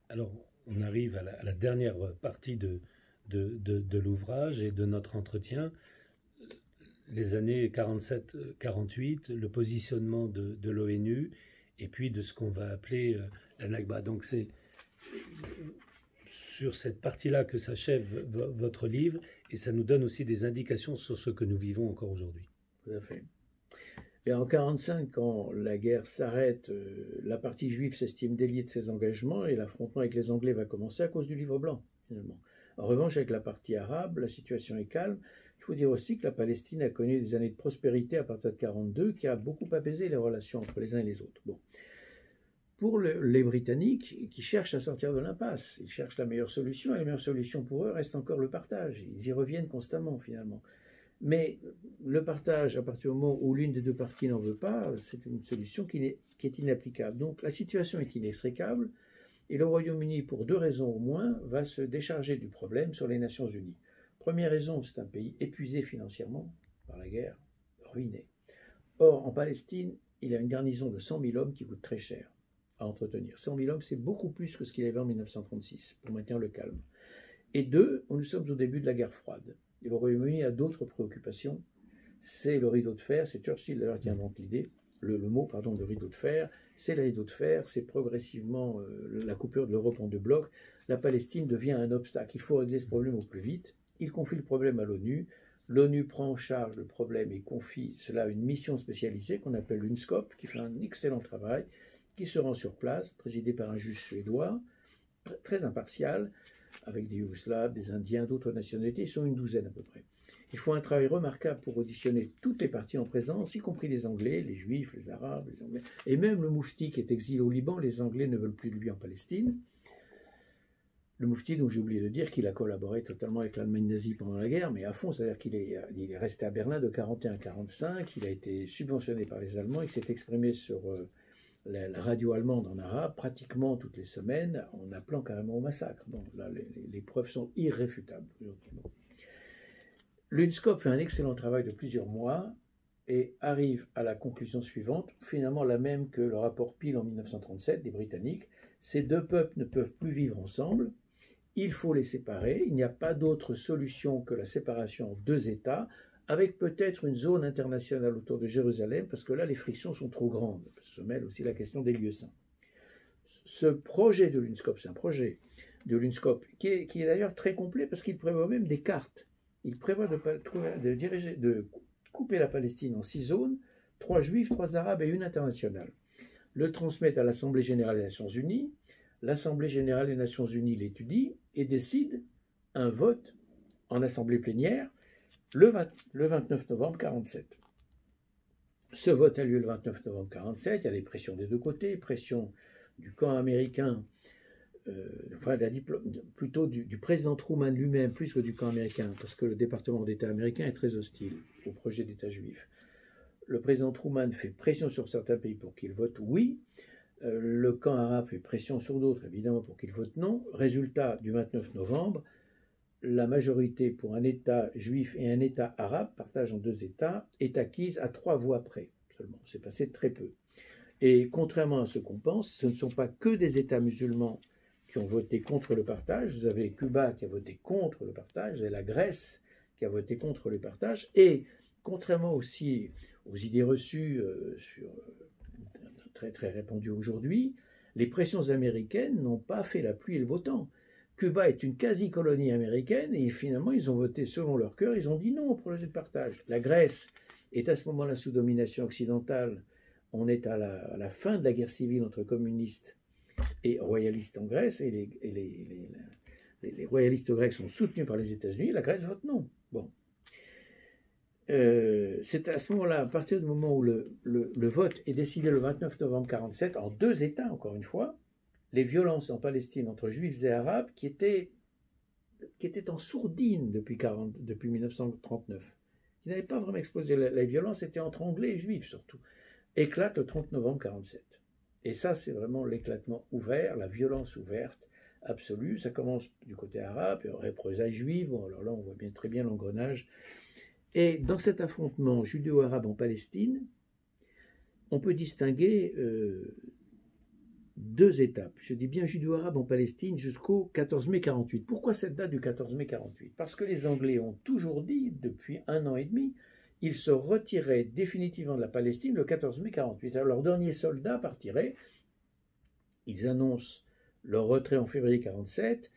Alors, on arrive à la dernière partie de l'ouvrage et de notre entretien, les années 47-48, le positionnement de l'ONU et puis de ce qu'on va appeler la Nakba. Donc c'est sur cette partie-là que s'achève votre livre et ça nous donne aussi des indications sur ce que nous vivons encore aujourd'hui. Tout à fait. Et en 1945, quand la guerre s'arrête, la partie juive s'estime déliée de ses engagements et l'affrontement avec les Anglais va commencer à cause du livre blanc, finalement. En revanche, avec la partie arabe, la situation est calme. Il faut dire aussi que la Palestine a connu des années de prospérité à partir de 1942 qui a beaucoup apaisé les relations entre les uns et les autres. Bon. Pour les Britanniques, qui cherchent à sortir de l'impasse, ils cherchent la meilleure solution, et la meilleure solution pour eux reste encore le partage. Ils y reviennent constamment, finalement. Mais le partage, à partir du moment où l'une des deux parties n'en veut pas, c'est une solution qui est inapplicable. Donc la situation est inextricable, et le Royaume-Uni, pour deux raisons au moins, va se décharger du problème sur les Nations Unies. Première raison, c'est un pays épuisé financièrement par la guerre, ruiné. Or, en Palestine, il y a une garnison de 100 000 hommes qui coûte très cher à entretenir. 100 000 hommes, c'est beaucoup plus que ce qu'il avait en 1936 pour maintenir le calme. Et deux, nous sommes au début de la guerre froide. Et le Royaume-Uni a d'autres préoccupations. C'est le rideau de fer, c'est Churchill d'ailleurs qui invente l'idée, le mot, pardon, de rideau de fer. C'est le rideau de fer, c'est progressivement la coupure de l'Europe en deux blocs. La Palestine devient un obstacle. Il faut régler ce problème au plus vite. Il confie le problème à l'ONU. L'ONU prend en charge le problème et confie cela à une mission spécialisée qu'on appelle l'UNSCOP, qui fait un excellent travail, qui se rend sur place, présidé par un juge suédois, très impartial, avec des Yougoslaves, des Indiens, d'autres nationalités, ils sont une douzaine à peu près. Ils font un travail remarquable pour auditionner toutes les parties en présence, y compris les Anglais, les Juifs, les Arabes, les Anglais, et même le Moufti qui est exilé au Liban, les Anglais ne veulent plus de lui en Palestine. Le Moufti, dont j'ai oublié de dire qu'il a collaboré totalement avec l'Allemagne nazie pendant la guerre, mais à fond, c'est-à-dire qu'il est resté à Berlin de 1941 à 1945, il a été subventionné par les Allemands, il s'est exprimé sur la radio allemande en arabe pratiquement toutes les semaines en appelant carrément au massacre. Bon, là, les preuves sont irréfutables. L'UNSCOP fait un excellent travail de plusieurs mois et arrive à la conclusion suivante, finalement la même que le rapport Peel en 1937 des Britanniques. Ces deux peuples ne peuvent plus vivre ensemble, il faut les séparer, il n'y a pas d'autre solution que la séparation en deux États, avec peut-être une zone internationale autour de Jérusalem, parce que là, les frictions sont trop grandes. Se mêle aussi la question des lieux saints. Ce projet de l'UNSCOP, c'est un projet de l'UNSCOP qui est d'ailleurs très complet, parce qu'il prévoit même des cartes. Il prévoit de couper la Palestine en 6 zones, 3 juifs, 3 arabes et une internationale. Le transmettre à l'Assemblée générale des Nations unies. L'Assemblée générale des Nations unies l'étudie et décide un vote en assemblée plénière le 29 novembre 1947. Ce vote a lieu le 29 novembre 1947, il y a des pressions des deux côtés, pression du camp américain, plutôt du président Truman lui-même, plus que du camp américain, parce que le département d'État américain est très hostile au projet d'État juif. Le président Truman fait pression sur certains pays pour qu'ils votent oui, le camp arabe fait pression sur d'autres, évidemment, pour qu'ils votent non. Résultat du 29 novembre, la majorité pour un État juif et un État arabe, partage en deux États, est acquise à 3 voix près seulement. C'est passé très peu. Et contrairement à ce qu'on pense, ce ne sont pas que des États musulmans qui ont voté contre le partage. Vous avez Cuba qui a voté contre le partage, vous avez la Grèce qui a voté contre le partage, et contrairement aussi aux idées reçues très, très répandues aujourd'hui, les pressions américaines n'ont pas fait la pluie et le beau temps. Cuba est une quasi-colonie américaine et finalement ils ont voté selon leur cœur, ils ont dit non au projet de partage. La Grèce est à ce moment-là sous domination occidentale, on est à la fin de la guerre civile entre communistes et royalistes en Grèce et les royalistes grecs sont soutenus par les États-Unis, la Grèce vote non. Bon. C'est à ce moment-là, à partir du moment où le vote est décidé le 29 novembre 1947, en deux États encore une fois, les violences en Palestine entre juifs et arabes qui étaient en sourdine depuis 1939, qui n'avaient pas vraiment explosé. La violence était entre anglais et juifs surtout, éclate le 30 novembre 1947. Et ça, c'est vraiment l'éclatement ouvert, la violence ouverte, absolue. Ça commence du côté arabe, représailles juives, bon, alors là on voit très bien l'engrenage. Et dans cet affrontement judéo-arabe en Palestine, on peut distinguer 2 étapes. Je dis bien judéo-arabe en Palestine jusqu'au 14 mai 48. Pourquoi cette date du 14 mai 48? Parce que les Anglais ont toujours dit, depuis 1 an et demi, ils se retiraient définitivement de la Palestine le 14 mai 48. Alors leurs derniers soldats partiraient, ils annoncent leur retrait en février 47,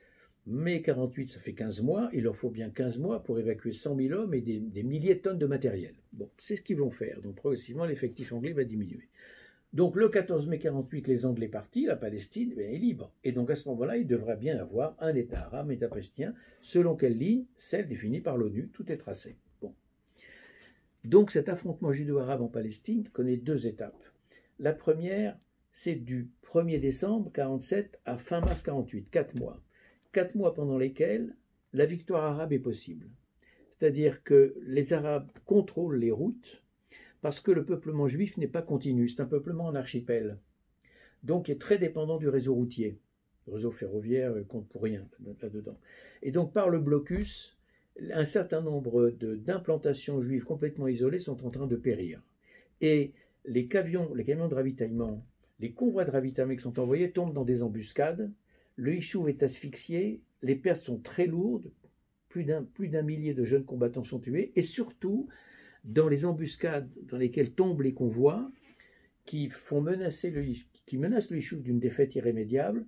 mai 48, ça fait 15 mois, il leur faut bien 15 mois pour évacuer 100 000 hommes et des milliers de tonnes de matériel. Bon, c'est ce qu'ils vont faire, donc progressivement l'effectif anglais va diminuer. Donc le 14 mai 48, les Anglais partis, la Palestine est libre. Et donc à ce moment-là, il devrait bien avoir un État arabe, un État palestinien, selon quelle ligne? Celle définie par l'ONU, tout est tracé. Bon. Donc cet affrontement judéo-arabe en Palestine connaît 2 étapes. La première, c'est du 1er décembre 47 à fin mars 48, 4 mois. 4 mois pendant lesquels la victoire arabe est possible. C'est-à-dire que les Arabes contrôlent les routes, parce que le peuplement juif n'est pas continu, c'est un peuplement en archipel, donc il est très dépendant du réseau routier. Le réseau ferroviaire compte pour rien là-dedans. Et donc par le blocus, un certain nombre d'implantations juives complètement isolées sont en train de périr. Et les camions de ravitaillement, les convois de ravitaillement qui sont envoyés tombent dans des embuscades, le Yishuv est asphyxié, les pertes sont très lourdes, plus d'un millier de jeunes combattants sont tués, et surtout, dans les embuscades dans lesquelles tombent les convois, qui menacent le Yishuv d'une défaite irrémédiable,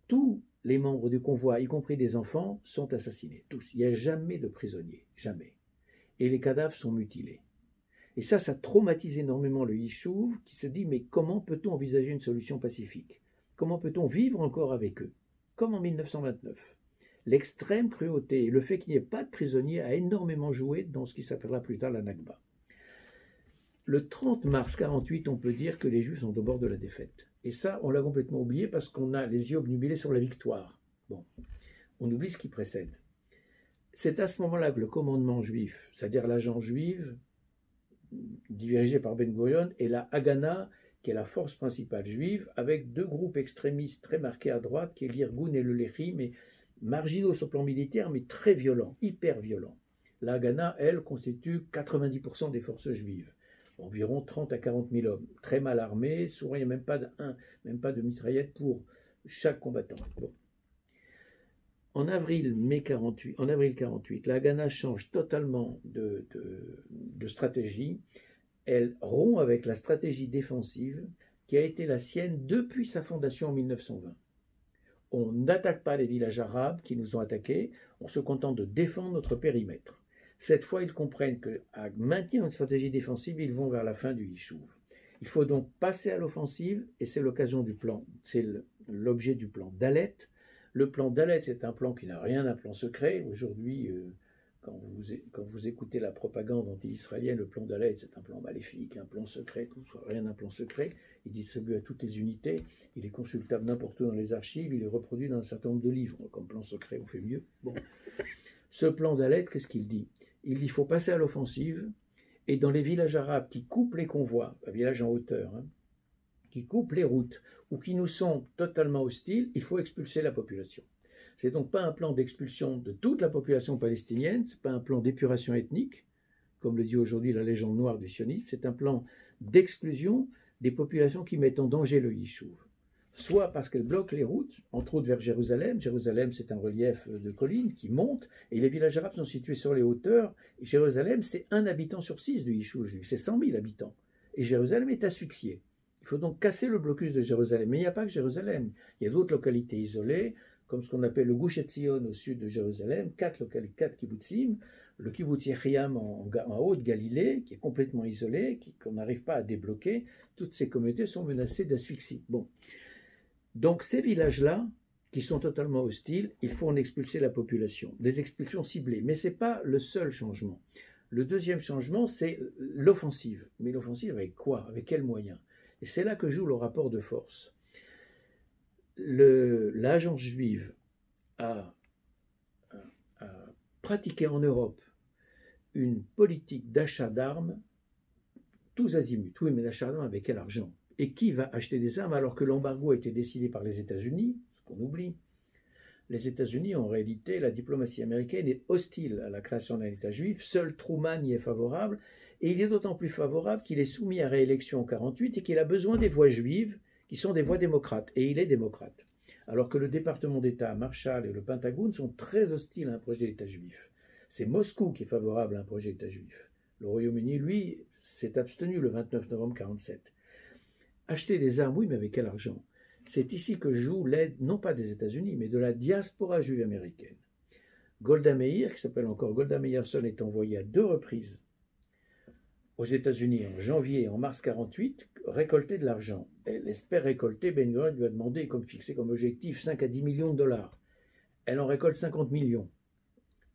tous les membres du convoi, y compris des enfants, sont assassinés. Tous. Il n'y a jamais de prisonniers. Jamais. Et les cadavres sont mutilés. Et ça traumatise énormément le Yishuv, qui se dit, mais comment peut-on envisager une solution pacifique? Comment peut-on vivre encore avec eux? Comme en 1929. L'extrême cruauté et le fait qu'il n'y ait pas de prisonniers a énormément joué dans ce qui s'appellera plus tard la Nakba. Le 30 mars 48, on peut dire que les Juifs sont au bord de la défaite. Et ça, on l'a complètement oublié parce qu'on a les yeux obnubilés sur la victoire. Bon, on oublie ce qui précède. C'est à ce moment-là que le commandement juif, c'est-à-dire l'agent juive, dirigé par Ben Gurion, et la Haganah, qui est la force principale juive, avec 2 groupes extrémistes très marqués à droite, qui est l'Irgun et le Lehi, mais marginaux sur le plan militaire, mais très violents, hyper violents. La Haganah, elle, constitue 90% des forces juives, environ 30 à 40 000 hommes, très mal armés, souvent il n'y a même pas de mitraillette pour chaque combattant. Bon. En avril 48, la Haganah change totalement de stratégie. Elle rompt avec la stratégie défensive qui a été la sienne depuis sa fondation en 1920. On n'attaque pas les villages arabes qui nous ont attaqués, on se contente de défendre notre périmètre. Cette fois, ils comprennent qu'à maintenir une stratégie défensive, ils vont vers la fin du Yishuv. Il faut donc passer à l'offensive, et c'est l'occasion du plan, c'est l'objet du plan Dalet. Le plan Dalet, c'est un plan qui n'a rien d'un plan secret. Aujourd'hui, quand vous écoutez la propagande anti-israélienne, le plan Dalet, c'est un plan maléfique, un plan secret, rien d'un plan secret. Il distribue à toutes les unités, il est consultable n'importe où dans les archives, il est reproduit dans un certain nombre de livres. Comme plan secret, on fait mieux. Bon. Ce plan Dalet, qu'est-ce qu'il dit? Il dit qu'il faut passer à l'offensive, et dans les villages arabes qui coupent les convois, un village en hauteur, qui coupent les routes, ou qui nous sont totalement hostiles, il faut expulser la population. Ce n'est donc pas un plan d'expulsion de toute la population palestinienne, ce n'est pas un plan d'épuration ethnique, comme le dit aujourd'hui la légende noire du sionisme, c'est un plan d'exclusion des populations qui mettent en danger le Yishuv. Soit parce qu'elles bloquent les routes, entre autres vers Jérusalem. Jérusalem, c'est un relief de collines qui monte, et les villages arabes sont situés sur les hauteurs. Et Jérusalem, c'est 1 habitant sur 6 du Yishuv juif, c'est 100 000 habitants. Et Jérusalem est asphyxiée. Il faut donc casser le blocus de Jérusalem. Mais il n'y a pas que Jérusalem. Il y a d'autres localités isolées, comme ce qu'on appelle le Gush Etzion au sud de Jérusalem, 4 kibbutzim, le kibbutz Yechiam en haut de Galilée, qui est complètement isolé, qu'on n'arrive pas à débloquer. Toutes ces communautés sont menacées d'asphyxie. Bon. Donc ces villages-là, qui sont totalement hostiles, il faut en expulser la population. Des expulsions ciblées. Mais ce n'est pas le seul changement. Le deuxième changement, c'est l'offensive. Mais l'offensive avec quoi? Avec quels moyens? Et c'est là que joue le rapport de force. L'agence juive a pratiqué en Europe une politique d'achat d'armes tous azimuts. Oui, mais l'achat d'armes avec quel argent? Et qui va acheter des armes alors que l'embargo a été décidé par les États-Unis, ce qu'on oublie? Les États-Unis, en réalité, la diplomatie américaine est hostile à la création d'un État juif. Seul Truman y est favorable. Et il est d'autant plus favorable qu'il est soumis à réélection en 1948 et qu'il a besoin des voix juives qui sont des voix démocrates, et il est démocrate. Alors que le département d'État, Marshall et le Pentagone sont très hostiles à un projet d'État juif. C'est Moscou qui est favorable à un projet d'État juif. Le Royaume-Uni, lui, s'est abstenu le 29 novembre 1947. Acheter des armes, oui, mais avec quel argent? C'est ici que joue l'aide, non pas des États-Unis, mais de la diaspora juive américaine. Golda Meir, qui s'appelle encore Golda Meirson, est envoyée à 2 reprises aux États-Unis en janvier et en mars 1948, récolter de l'argent. Elle espère récolter, Ben Gurion lui a demandé, comme fixé comme objectif, 5 à 10 millions de dollars. Elle en récolte 50 millions.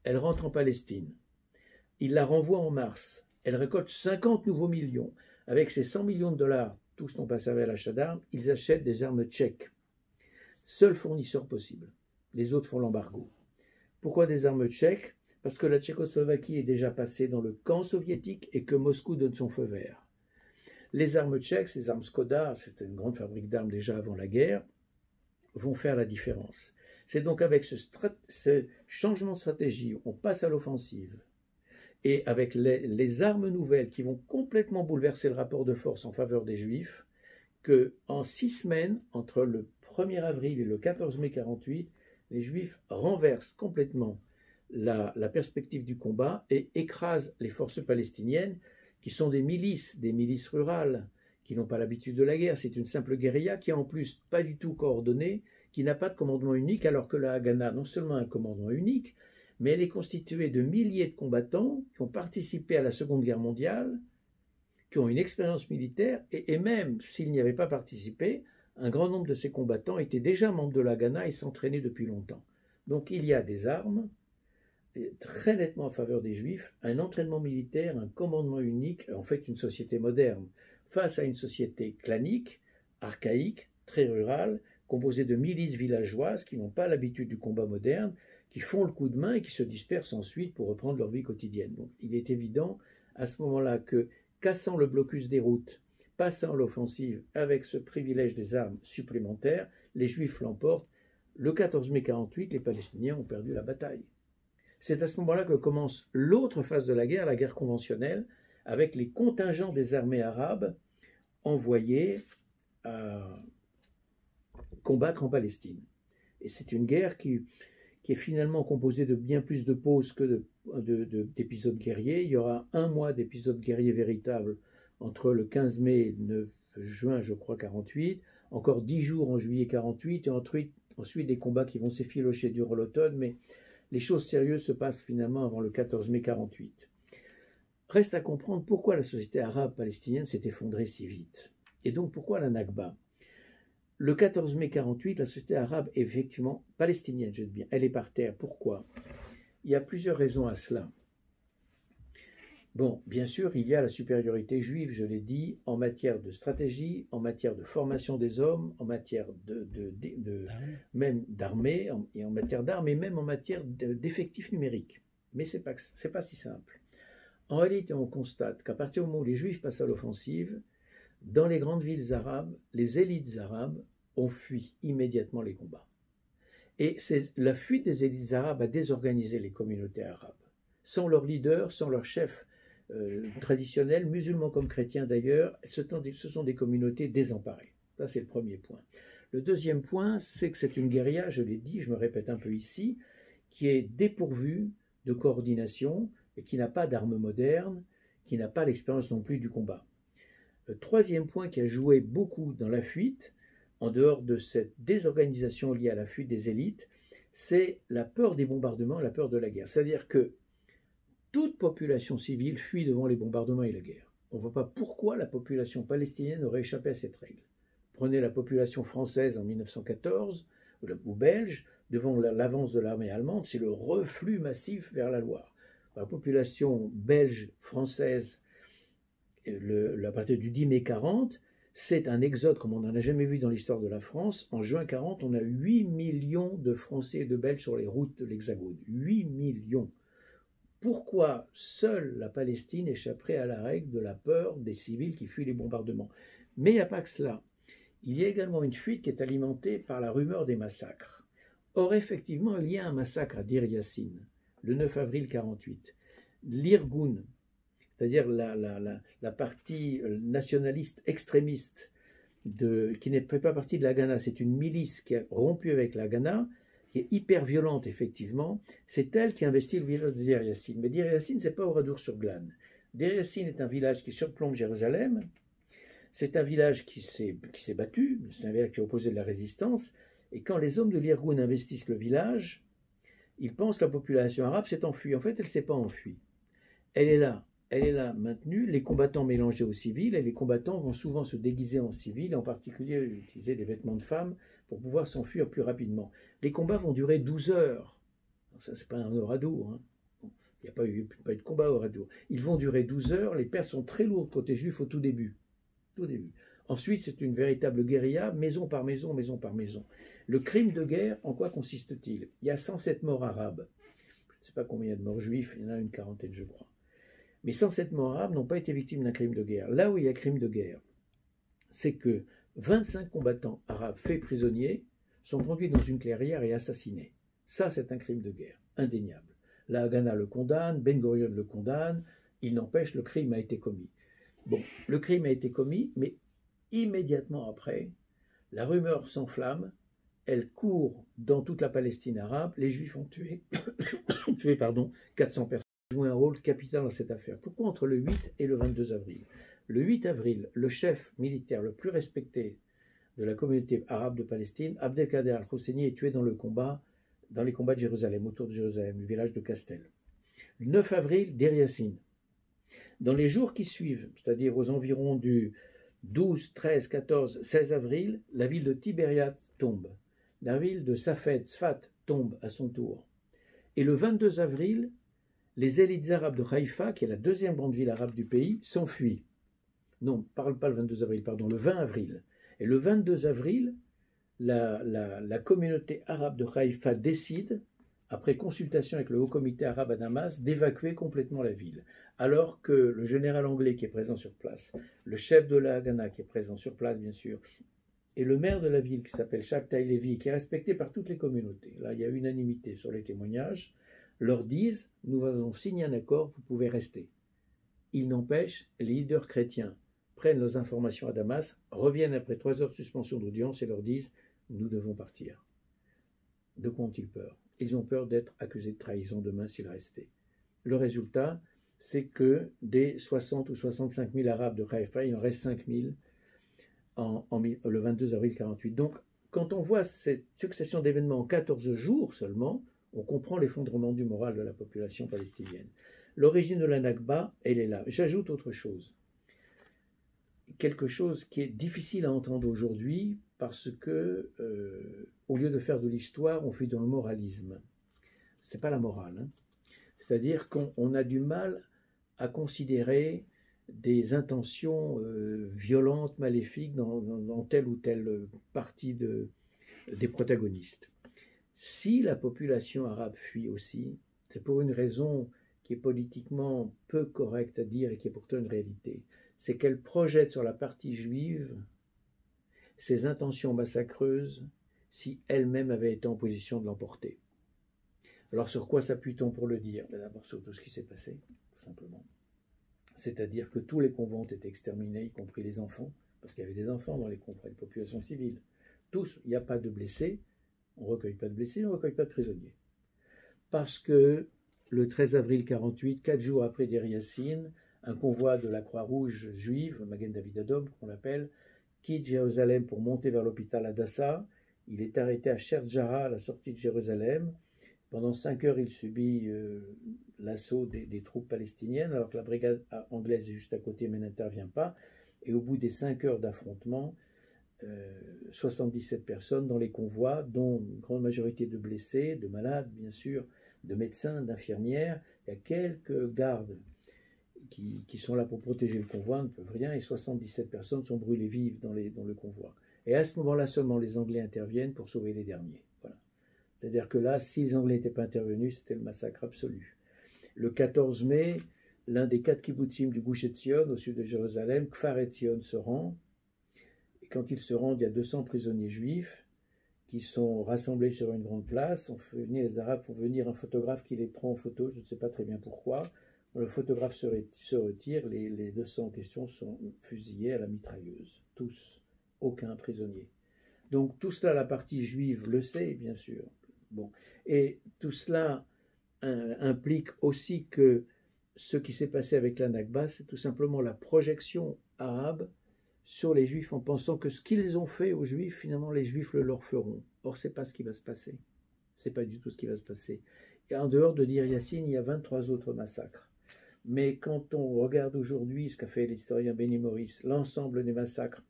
Elle rentre en Palestine. Il la renvoie en mars. Elle récolte 50 nouveaux millions. Avec ces 100 millions de dollars, tous n'ont pas servi à l'achat d'armes, ils achètent des armes tchèques. Seul fournisseur possible. Les autres font l'embargo. Pourquoi des armes tchèques? Parce que la Tchécoslovaquie est déjà passée dans le camp soviétique et que Moscou donne son feu vert. Les armes tchèques, ces armes Skoda, c'était une grande fabrique d'armes déjà avant la guerre, vont faire la différence. C'est donc avec ce changement de stratégie, on passe à l'offensive, et avec les armes nouvelles qui vont complètement bouleverser le rapport de force en faveur des Juifs, qu'en 6 semaines, entre le 1er avril et le 14 mai 1948, les Juifs renversent complètement la perspective du combat et écrasent les forces palestiniennes, qui sont des milices rurales, qui n'ont pas l'habitude de la guerre. C'est une simple guérilla qui est en plus pas du tout coordonnée, qui n'a pas de commandement unique, alors que la Haganah non seulement a un commandement unique, mais elle est constituée de milliers de combattants qui ont participé à la Seconde Guerre mondiale, qui ont une expérience militaire, et même s'ils n'y avaient pas participé, un grand nombre de ces combattants étaient déjà membres de la Haganah et s'entraînaient depuis longtemps. Donc il y a des armes, très nettement en faveur des Juifs, un entraînement militaire, un commandement unique, en fait une société moderne, face à une société clanique, archaïque, très rurale, composée de milices villageoises qui n'ont pas l'habitude du combat moderne, qui font le coup de main et qui se dispersent ensuite pour reprendre leur vie quotidienne. Donc, il est évident à ce moment-là que, cassant le blocus des routes, passant l'offensive avec ce privilège des armes supplémentaires, les Juifs l'emportent. Le 14 mai 1948, les Palestiniens ont perdu la bataille. C'est à ce moment-là que commence l'autre phase de la guerre conventionnelle, avec les contingents des armées arabes envoyés à combattre en Palestine. Et c'est une guerre qui est finalement composée de bien plus de pauses que d'épisodes guerriers. Il y aura 1 mois d'épisodes guerriers véritables entre le 15 mai et le 9 juin, je crois, 1948, encore 10 jours en juillet 1948, et ensuite des combats qui vont s'effilocher durant l'automne, mais les choses sérieuses se passent finalement avant le 14 mai 1948. Reste à comprendre pourquoi la société arabe palestinienne s'est effondrée si vite. Et donc pourquoi la Nakba? Le 14 mai 1948, la société arabe est effectivement palestinienne, je dis bien, elle est par terre. Pourquoi? Il y a plusieurs raisons à cela. Bon, bien sûr, il y a la supériorité juive, je l'ai dit, en matière de stratégie, en matière de formation des hommes, en matière même d'armée, et en matière d'armes, et même en matière d'effectifs numériques. Mais c'est pas si simple. En réalité, on constate qu'à partir du moment où les Juifs passent à l'offensive, dans les grandes villes arabes, les élites arabes ont fui immédiatement les combats. Et la fuite des élites arabes a désorganisé les communautés arabes. Sans leur leader, sans leur chef traditionnels, musulmans comme chrétiens d'ailleurs, ce sont des communautés désemparées. Ça, c'est le premier point. Le deuxième point, c'est que c'est une guérilla, je l'ai dit, je me répète un peu ici, qui est dépourvue de coordination et qui n'a pas d'armes modernes, qui n'a pas l'expérience non plus du combat. Le troisième point qui a joué beaucoup dans la fuite, en dehors de cette désorganisation liée à la fuite des élites, c'est la peur des bombardements, la peur de la guerre. C'est-à-dire que toute population civile fuit devant les bombardements et la guerre. On ne voit pas pourquoi la population palestinienne aurait échappé à cette règle. Prenez la population française en 1914, ou belge, devant l'avance de l'armée allemande, c'est le reflux massif vers la Loire. La population belge, française, à partir du 10 mai 40, c'est un exode comme on n'en a jamais vu dans l'histoire de la France. En juin 40, on a 8 millions de Français et de Belges sur les routes de l'Hexagone. 8 millions. Pourquoi seule la Palestine échapperait à la règle de la peur des civils qui fuient les bombardements? Mais il n'y a pas que cela. Il y a également une fuite qui est alimentée par la rumeur des massacres. Or, effectivement, il y a un massacre à Dir Yassin, le 9 avril 1948. L'Irgun, c'est-à-dire la partie nationaliste extrémiste qui ne fait pas partie de l'Haganah. C'est une milice qui a rompu avec l'Haganah, qui est hyper violente, effectivement. C'est elle qui investit le village de Deir Yassin. Mais Deir Yassin, ce n'est pas Oradour-sur-Glane. Deir Yassin est un village qui surplombe Jérusalem. C'est un village qui s'est battu. C'est un village qui a opposé de la résistance. Et quand les hommes de l'Irgun investissent le village, ils pensent que la population arabe s'est enfuie. En fait, elle ne s'est pas enfuie. Elle est là maintenue, les combattants mélangés aux civils, et les combattants vont souvent se déguiser en civils, en particulier utiliser des vêtements de femmes pour pouvoir s'enfuir plus rapidement. Les combats vont durer 12 heures. Alors ça, c'est pas un Oradour. Hein. Il n'y a pas eu de combat au Oradour. Ils vont durer 12 heures, les pertes sont très lourdes côté juif au tout début. Ensuite, c'est une véritable guérilla, maison par maison, maison par maison. Le crime de guerre, en quoi consiste-t-il? Il y a 107 morts arabes. Je ne sais pas combien il y a de morts juifs, il y en a une quarantaine, je crois. Mais 107 morts arabes n'ont pas été victimes d'un crime de guerre. Là où il y a crime de guerre, c'est que 25 combattants arabes faits prisonniers sont conduits dans une clairière et assassinés. Ça, c'est un crime de guerre, indéniable. La Haganah le condamne, Ben Gurion le condamne, il n'empêche, le crime a été commis. Bon, le crime a été commis, mais immédiatement après, la rumeur s'enflamme, elle court dans toute la Palestine arabe, les Juifs ont tué 400 personnes. Joué un rôle capital dans cette affaire. Pourquoi entre le 8 et le 22 avril? Le 8 avril, le chef militaire le plus respecté de la communauté arabe de Palestine, Abdelkader al-Hosseini, est tué dans les combats de Jérusalem, autour de Jérusalem, le village de Castel. Le 9 avril, Deir Yassin. Dans les jours qui suivent, c'est-à-dire aux environs du 12, 13, 14, 16 avril, la ville de Tibériat tombe. La ville de Sfat tombe à son tour. Et le 22 avril, les élites arabes de Haïfa, qui est la deuxième grande ville arabe du pays, s'enfuient. Non, parle pas le 22 avril, pardon, le 20 avril. Et le 22 avril, la communauté arabe de Haïfa décide, après consultation avec le Haut Comité arabe à Damas, d'évacuer complètement la ville. Alors que le général anglais qui est présent sur place, le chef de la Haganah qui est présent sur place, bien sûr, et le maire de la ville qui s'appelle Shabtai Levi, qui est respecté par toutes les communautés, là il y a unanimité sur les témoignages, leur disent « Nous avons signé un accord, vous pouvez rester ». Il n'empêche, les leaders chrétiens prennent leurs informations à Damas, reviennent après 3 heures de suspension d'audience et leur disent « Nous devons partir ». De quoi ont-ils peur? Ils ont peur d'être accusés de trahison demain s'ils restaient. Le résultat, c'est que des 60 ou 65 000 Arabes de Haïfa, il en reste 5 000 le 22 avril 1948. Donc, quand on voit cette succession d'événements en 14 jours seulement, on comprend l'effondrement du moral de la population palestinienne. L'origine de la Nakba, elle est là. J'ajoute autre chose. Quelque chose qui est difficile à entendre aujourd'hui parce que, au lieu de faire de l'histoire, on fait dans le moralisme. C'est pas la morale. Hein. C'est-à-dire qu'on a du mal à considérer des intentions violentes, maléfiques dans telle ou telle partie des protagonistes. Si la population arabe fuit aussi, c'est pour une raison qui est politiquement peu correcte à dire et qui est pourtant une réalité. C'est qu'elle projette sur la partie juive ses intentions massacreuses si elle-même avait été en position de l'emporter. Alors sur quoi s'appuie-t-on pour le dire? D'abord sur tout ce qui s'est passé, tout simplement. C'est-à-dire que tous les convois ont été exterminés, y compris les enfants, parce qu'il y avait des enfants dans les convois, des populations civiles. Tous, il n'y a pas de blessés, on ne recueille pas de blessés, on ne recueille pas de prisonniers. Parce que le 13 avril 1948, 4 jours après Deir Yassin, un convoi de la Croix-Rouge juive, Magen David Adom, qu'on l'appelle, quitte Jérusalem pour monter vers l'hôpital Hadassah. Il est arrêté à Sherjara, à la sortie de Jérusalem. Pendant 5 heures, il subit l'assaut des troupes palestiniennes, alors que la brigade anglaise est juste à côté, mais n'intervient pas. Et au bout des 5 heures d'affrontement, 77 personnes dans les convois, dont une grande majorité de blessés, de malades, bien sûr, de médecins, d'infirmières. Il y a quelques gardes qui sont là pour protéger le convoi, ne peuvent rien, et 77 personnes sont brûlées vives dans le convoi. Et à ce moment-là seulement, les Anglais interviennent pour sauver les derniers. Voilà. C'est-à-dire que là, si les Anglais n'étaient pas intervenus, c'était le massacre absolu. Le 14 mai, l'un des 4 kibbutzim du Gush Etzion, au sud de Jérusalem, Kfar Etzion, se rend. Et quand ils se rendent, il y a 200 prisonniers juifs qui sont rassemblés sur une grande place. Les Arabes font venir un photographe qui les prend en photo, je ne sais pas très bien pourquoi. Le photographe se retire, les 200 en question sont fusillés à la mitrailleuse, tous. aucun prisonnier. Donc tout cela, la partie juive le sait, bien sûr. Bon. Et tout cela implique aussi que ce qui s'est passé avec la Nakba, c'est tout simplement la projection arabe sur les Juifs en pensant que ce qu'ils ont fait aux Juifs, finalement, les Juifs le leur feront. Or, ce n'est pas ce qui va se passer. Ce n'est pas du tout ce qui va se passer. Et en dehors de Dir Yassin, il y a 23 autres massacres. Mais quand on regarde aujourd'hui ce qu'a fait l'historien Benny Morris, l'ensemble des massacres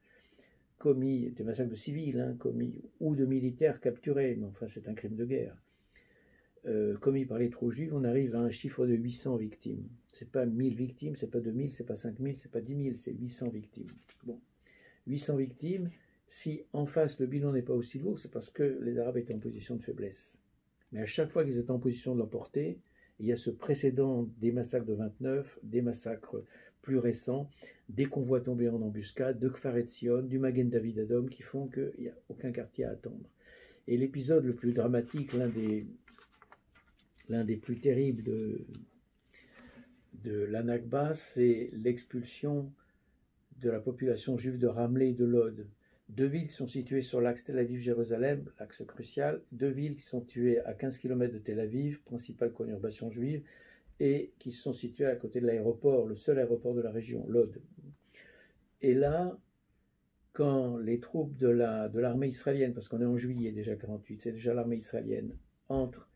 commis, des massacres de civils, commis, ou de militaires capturés, mais enfin c'est un crime de guerre, commis par les troupes juives, on arrive à un chiffre de 800 victimes. C'est pas 1000 victimes, c'est pas 2000, c'est pas 5000, c'est pas 10 000, c'est 800 victimes. Bon, 800 victimes, si en face le bilan n'est pas aussi lourd, c'est parce que les Arabes étaient en position de faiblesse. Mais à chaque fois qu'ils étaient en position de l'emporter, il y a ce précédent des massacres de 29, des massacres plus récents, des convois tombés en embuscade, de Kfar Etzion, du Magen David Adom, qui font qu'il n'y a aucun quartier à attendre. Et l'épisode le plus dramatique, l'un des plus terribles de la Nakba, c'est l'expulsion de la population juive de Ramleh et de Lod. Deux villes qui sont situées sur l'axe Tel Aviv-Jérusalem, l'axe crucial, deux villes qui sont situées à 15 km de Tel Aviv, principale conurbation juive, et qui sont situées à côté de l'aéroport, le seul aéroport de la région, Lod. Et là, quand les troupes de l'armée israélienne, parce qu'on est en juillet déjà 48, c'est déjà l'armée israélienne, entrent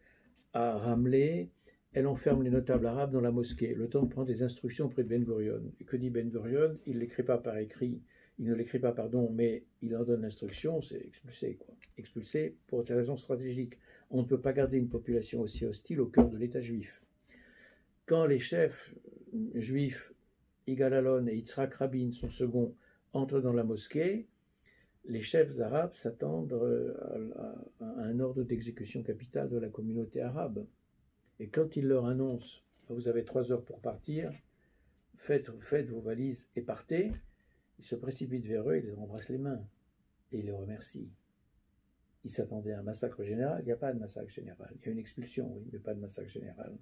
à Ramleh, elle enferme les notables arabes dans la mosquée, le temps de prendre des instructions auprès de Ben Gurion. Et que dit Ben Gurion? Il ne l'écrit pas par écrit, mais il en donne l'instruction, c'est expulser, quoi. Expulser pour des raisons stratégiques. On ne peut pas garder une population aussi hostile au cœur de l'État juif. Quand les chefs juifs, Yigal Allon et Yitzhak Rabin, son second, entrent dans la mosquée, les chefs arabes s'attendent à un ordre d'exécution capitale de la communauté arabe. Et quand ils leur annoncent « vous avez 3 heures pour partir, faites vos valises et partez », ils se précipitent vers eux, ils les embrassent les mains et ils les remercient. Ils s'attendaient à un massacre général, il n'y a pas de massacre général. Il y a une expulsion, oui, mais pas de massacre général.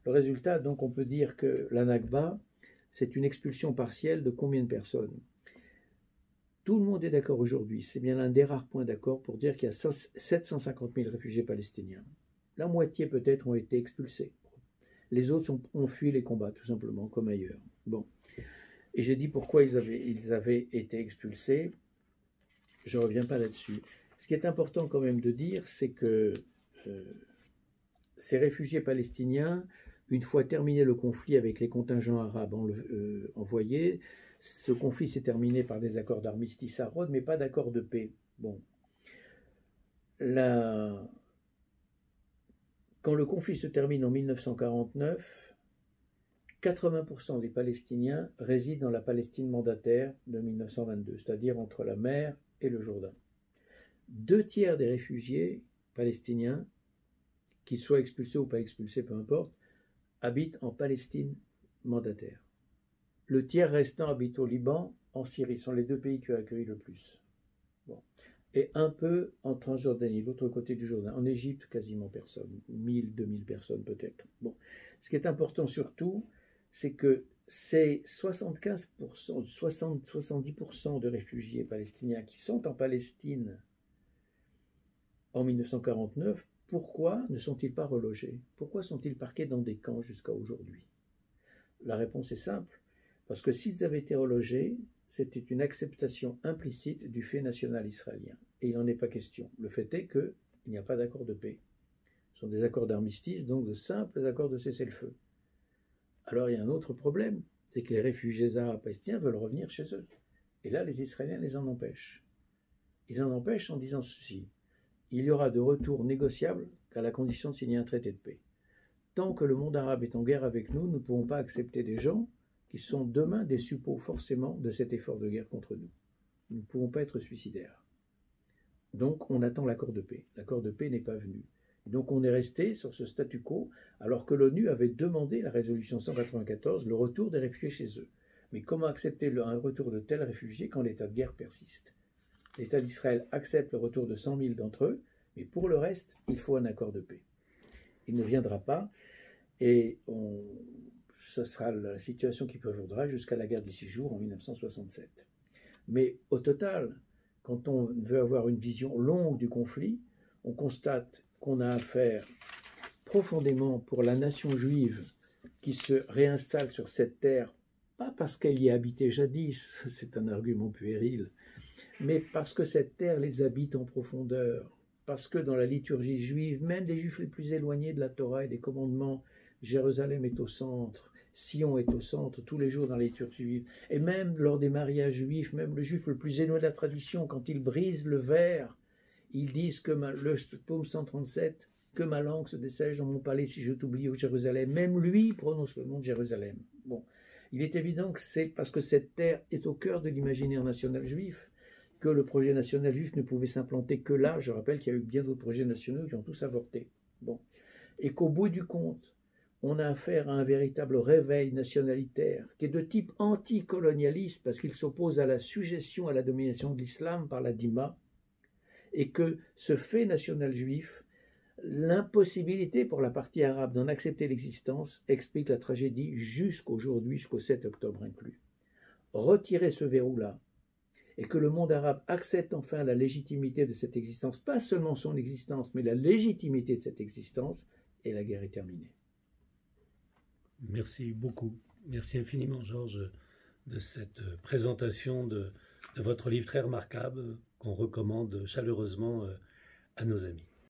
Le résultat, donc, on peut dire que la Nakba, c'est une expulsion partielle de combien de personnes? Tout le monde est d'accord aujourd'hui, c'est bien l'un des rares points d'accord pour dire qu'il y a 750 000 réfugiés palestiniens. La moitié peut-être ont été expulsés. Les autres ont fui les combats, tout simplement, comme ailleurs. Bon. Et j'ai dit pourquoi ils avaient été expulsés. Je ne reviens pas là-dessus. Ce qui est important quand même de dire, c'est que ces réfugiés palestiniens, une fois terminé le conflit avec les contingents arabes envoyés, ce conflit s'est terminé par des accords d'armistice à Rhodes, mais pas d'accord de paix. Bon. Quand le conflit se termine en 1949, 80% des Palestiniens résident dans la Palestine mandataire de 1922, c'est-à-dire entre la mer et le Jourdain. 2 tiers des réfugiés palestiniens, qu'ils soient expulsés ou pas expulsés, peu importe, habitent en Palestine mandataire. Le tiers restant habite au Liban, en Syrie, ce sont les 2 pays qui ont accueilli le plus. Bon. Et un peu en Transjordanie, l'autre côté du Jourdain. En Égypte, quasiment personne, 1000, 2000 personnes peut-être. Bon. Ce qui est important surtout, c'est que ces 75%, 70% de réfugiés palestiniens qui sont en Palestine en 1949, pourquoi ne sont-ils pas relogés? Pourquoi sont-ils parqués dans des camps jusqu'à aujourd'hui? La réponse est simple, parce que s'ils avaient été relogés, c'était une acceptation implicite du fait national israélien. Et il n'en est pas question. Le fait est qu'il n'y a pas d'accord de paix. Ce sont des accords d'armistice, donc de simples accords de cessez-le-feu. Alors il y a un autre problème, c'est que les réfugiés arabes palestiniens veulent revenir chez eux. Et là, les Israéliens les en empêchent. Ils en empêchent en disant ceci: il y aura de retour négociable qu'à la condition de signer un traité de paix. Tant que le monde arabe est en guerre avec nous, nous ne pouvons pas accepter des gens qui sont demain des suppôts forcément de cet effort de guerre contre nous. Nous ne pouvons pas être suicidaires. Donc on attend l'accord de paix. L'accord de paix n'est pas venu. Donc on est resté sur ce statu quo, alors que l'ONU avait demandé, la résolution 194, le retour des réfugiés chez eux. Mais comment accepter un retour de tels réfugiés quand l'état de guerre persiste? L'État d'Israël accepte le retour de 100 000 d'entre eux, mais pour le reste, il faut un accord de paix. Il ne viendra pas, et ce sera la situation qui prévaudra jusqu'à la guerre des 6 jours en 1967. Mais au total, quand on veut avoir une vision longue du conflit, on constate qu'on a affaire profondément pour la nation juive qui se réinstalle sur cette terre, pas parce qu'elle y habitait jadis, c'est un argument puéril, mais parce que cette terre les habite en profondeur, parce que dans la liturgie juive, même les juifs les plus éloignés de la Torah et des commandements, Jérusalem est au centre, Sion est au centre tous les jours dans la liturgie juive, et même lors des mariages juifs, même le juif le plus éloigné de la tradition, quand il brise le verre, ils disent que le psaume 137, que ma langue se dessèche dans mon palais si je t'oublie, ô Jérusalem. Même lui prononce le nom de Jérusalem. Bon, il est évident que c'est parce que cette terre est au cœur de l'imaginaire national juif que le projet national juif ne pouvait s'implanter que là. Je rappelle qu'il y a eu bien d'autres projets nationaux qui ont tous avorté. Bon, et qu'au bout du compte, on a affaire à un véritable réveil nationalitaire qui est de type anticolonialiste parce qu'il s'oppose à la suggestion, à la domination de l'islam par la Dima, et que ce fait national juif, l'impossibilité pour la partie arabe d'en accepter l'existence explique la tragédie jusqu'aujourd'hui, jusqu'au 7 octobre inclus. Retirer ce verrou-là et que le monde arabe accepte enfin la légitimité de cette existence, pas seulement son existence, mais la légitimité de cette existence, et la guerre est terminée. Merci beaucoup. Merci infiniment, Georges, de cette présentation de votre livre très remarquable qu'on recommande chaleureusement à nos amis.